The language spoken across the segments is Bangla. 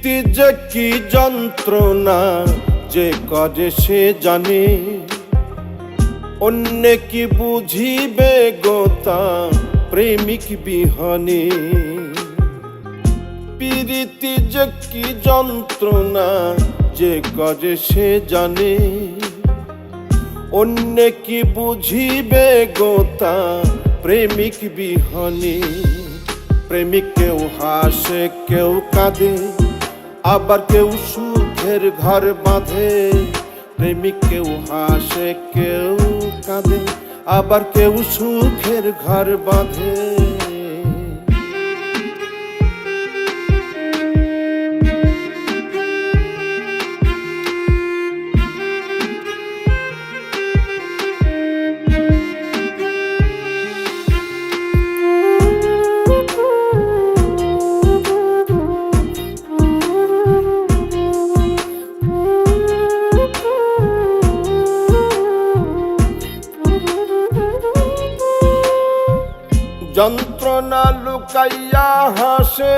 প্রীতি যে কি যন্ত্রণা যে করে সে জানে, অন্য কি বুঝিবে গোতা প্রেমিক বিহনে। প্রীতি যে কি যন্ত্রণা যে করে সে জানে, অন্য কি বুঝিবে গোতা প্রেমিক বিহনে। প্রেমিক কেউ হাসে কেউ কাঁদে, আবার কেউ সুখের ঘর বাঁধে। প্রেমিক কেউ হাসে কেউ কাঁদে, আবার কেউ সুখের ঘর বাঁধে। যন্ত্রণা লুকাইয়া হাসে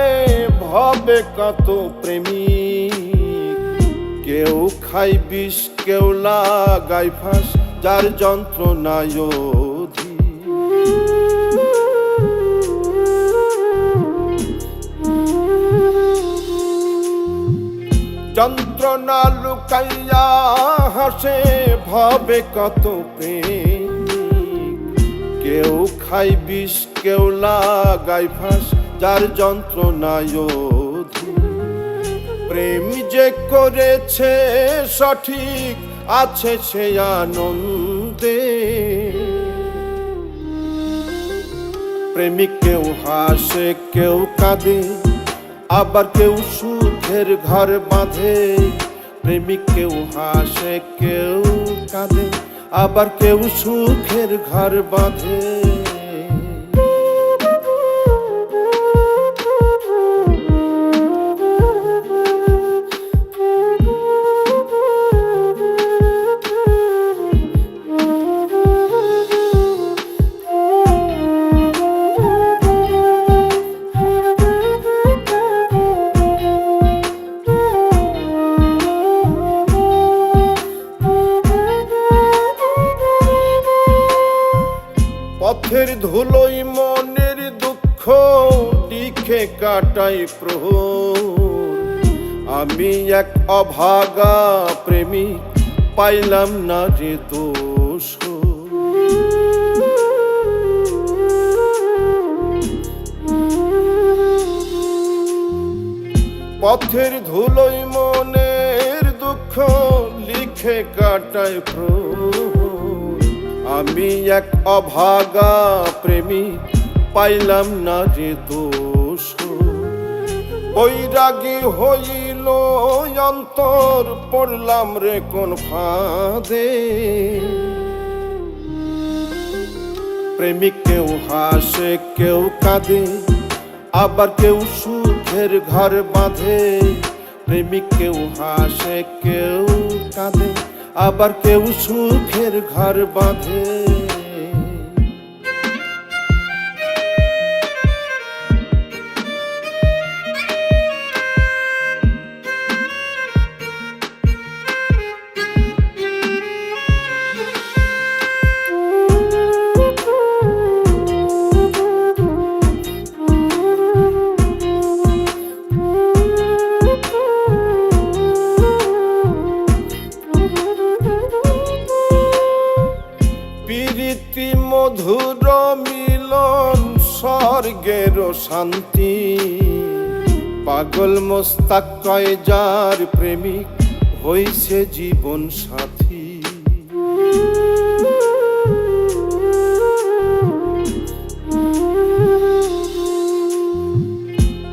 ভবে কত প্রেমিক, কেউ খাই বিষ কেউ লাগাই ফাঁস, যার যন্ত্রণায় অধিক। যন্ত্রণা লুকাইয়া হাসে ভবে কত প্রেম, কেউ খাই বিষ কেউ লাগাই ফাঁস, যার যন্ত্রণায় অধিক। প্রেম যে করেছে সঠিক আছে সে আনন্দে। প্রেমিক কেউ হাসে কেউ কাঁদে, আবার কেউ সুখের ঘর বাঁধে। প্রেমিক কেউ হাসে কেউ কাঁদে, আবার কেউ সুখের ঘর বাঁধে। পথের ধুলোই মনের দুঃখ লিখে কাটাই প্রহর। আমি এক অভাগা প্রেমিক পাইলাম না রে দোষ। পথের ধুলোই মনের দুঃখ লিখে কাটাই প্রহর। আমি এক অভাগা প্রেমিক পাইলাম না রে দোষ। বৈরাগী হইল অন্তর পড়লাম রে কোন ফাঁদে। প্রেমিক কেউ হাসে কেউ কাঁদে, আবার কেউ সুখের ঘর বাঁধে। প্রেমিক কেউ হাসে কেউ কাঁদে, আবার কেউ সুখের ঘর বাঁধে। প্রীতি মধুর মিলন স্বর্গের শান্তি, পাগল মোস্তাক কয় যার প্রেমিক হইছে জীবন সাথী।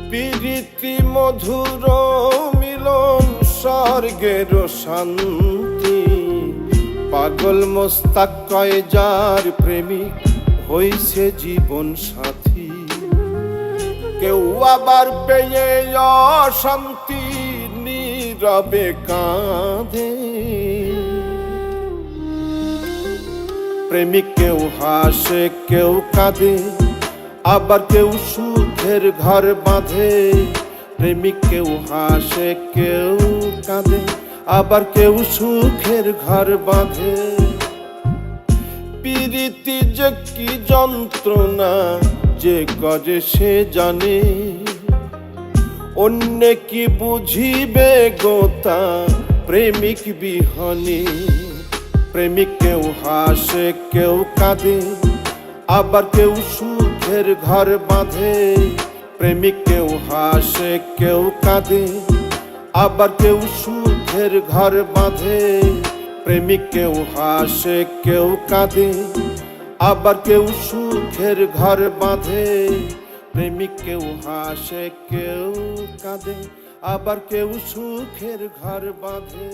প্রীতি মধুর মিলন স্বর্গের শান্তি, পাগল মোস্তাক কয় যার প্রেমিক হইছে জীবন সাথী। কেউ আবার পেয়ে অশান্তি নীরবে কাঁদে। প্রেমিক কেউ হাসে কেউ কাঁদে, আবার কেউ সুখের ঘর বাঁধে। প্রেমিক কেউ হাসে কেউ কাঁদে, আবার কেউ সুখের ঘর বাঁধে। প্রীতি যে কি যন্ত্রণা যে করে সে জানে, অন্য কি বুঝিবে গোতা প্রেমিক বিহনে। প্রেমিক কেউ হাসে কেউ কাঁদে, আবার কেউ সুখের ঘর বাঁধে। প্রেমিক কেউ হাসে কেউ কাঁদে, আবার কেউ সুখের ঘর বাঁধে। প্রেমিক কেউ হাসে কেউ কাঁদে, আবার কেউ সুখের ঘর বাঁধে। প্রেমিক কেউ হাসে কেউ কাঁদে, আবার কেউ সুখের ঘর বাঁধে।